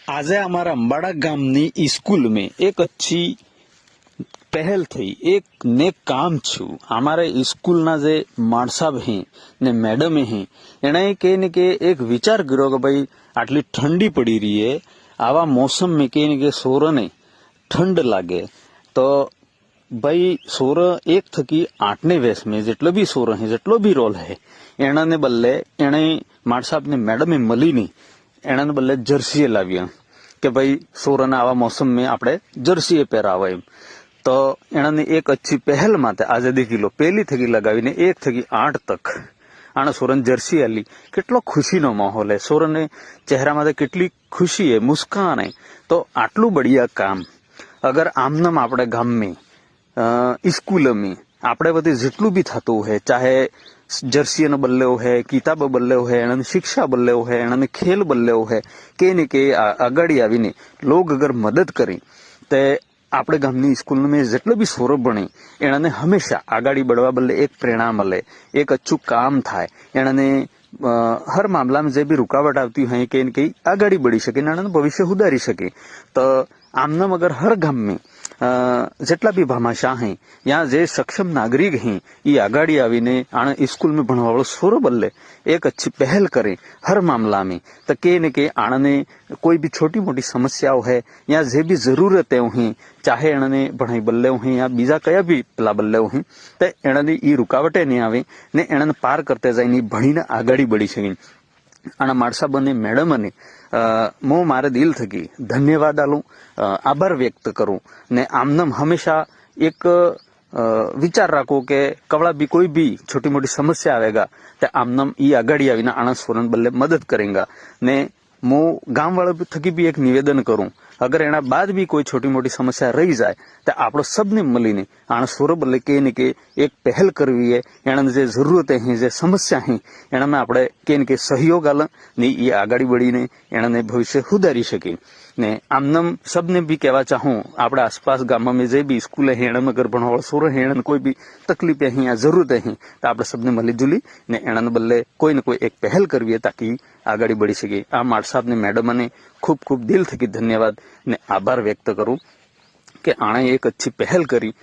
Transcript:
આજે हमारा अंबाड़ा गामनी स्कूल में एक अच्छी પહેલ થઈ, એક નેક કામ છું. અમારે સ્કૂલના જે માણસાબ હે ને મેડમ હે એણે કે ને કે એક વિચાર કર્યો કે ભાઈ આટલી ઠંડી પડી રહી હે, આવા મોસમ में કે ને કે સોરને ઠંડ લાગે તો ભાઈ સોર એક થકી 8 ને વેસ में જેટલો બી સોર હે, જેટલો બી રોલ હે એનાને બદલે એણે માણસાબને મેડમે મળીને એનાને બદલે જર્સીએ લાવ્યા કે ભાઈ સોરને આવા મોસમ में આપણે જર્સીએ પહેરાવા એમ. તો એનાની એક અચ્છી પહેલ માટે આજે દેખી લો, પહેલી થકી લગાવીને 1 થકી 8 તક આને સોરન જર્સી આલી. કેટલો ખુશીનો માહોલ હે, સોરને ચહેરામાં કેટલી ખુશી હે, મુસ્કાન હે. તો આટલું બઢિયા કામ અગર આમનામ આપણે ગામમાં સ્કૂલમાં આપણે બધી જેટલું બી થતું હે, ચાહે જર્સીનો બદલ્યો હે, કિતાબ બદલ્યો હે, એનાની શિક્ષા બદલ્યો હે, એનાની ખેલ બદલ્યો હે, કે ને કે આગળ આવીને લોક અગર મદદ કરી તે આપણે ગામની સ્કૂલમાં જેટલો બી સોરો ભણે એનાને હંમેશા આગાડી બળવા બદલે એક પ્રેરણા મળે, એક અચ્છું કામ થાય, એનાને હર મામલામાં જે બી રૂકાવટ આવતી હોય કે કઈ આગાડી બળી શકે, એનાનું ભવિષ્ય સુધારી શકે. તો આમનામ અગર હર ગામમાં જેટલા બી ભામાશા હે યા જે સક્ષમ નાગરિક હે એ આગાડી આવીને આને સ્કૂલમાં ભણવાવાળો સોરો બદલે એક અચ્છી પહેલ કરે હર મામલામાં. તો કે ને કે આણને કોઈ બી છોટી મોટી સમસ્યાઓ હે યા જે બી જરૂરત હે, ચાહે એણે ભણાઈ બદલ્યો હે યા બીજા કયા બી પેલા બદલ્યો હે, તો એનાની એ રૂકાવટે નહીં આવે ને એનાને પાર કરતા જઈને ભણીને આગાડી બળી શકે. આના માણસા બને મેડમ અને હું મારે દિલ થકી ધન્યવાદ આલું, આભાર વ્યક્ત કરું ને આમનામ હંમેશા એક વિચાર રાખો કે કવડા બી કોઈ બી છોટી મોટી સમસ્યા આવેગા તો આમનામ ઈ આગાડી આવીને આણંદ સોરન બદલે મદદ કરેંગા. ને હું ગામવાળા થકી બી એક નિવેદન કરું, અગર એના બાદ બી કોઈ છોટી મોટી સમસ્યા રહી જાય તો આપણે સબને મળીને આણંદ સોર બદલે કે ને કે એક પહેલ કરવી હે, એનાને જે જરૂરત હે, જે સમસ્યા હે એનામાં આપણે કે ને કે સહયોગ આલે ને એ આગાડી બળીને એનાને ભવિષ્ય સુધારી શકે. ને આમનામ સબને બી કહેવા ચાહું, આપણે આસપાસ ગામમાં જે બી સ્કૂલ હે એનામાં અગર ભણવાળો સોર હે એનાને કોઈ બી તકલીફ હે યા જરૂરત હે તો આપણે સબને મળી જુલી ને એનાને બદલે કોઈ ને કોઈ એક પહેલ કરવી તાકી આગાડી બળી શકે. આ માળ સાહેબને મેડમને ખૂબ ખૂબ દિલ થકી ધન્યવાદ ને આભાર વ્યક્ત કરું કે આણે એક અચ્છી પહેલ કરી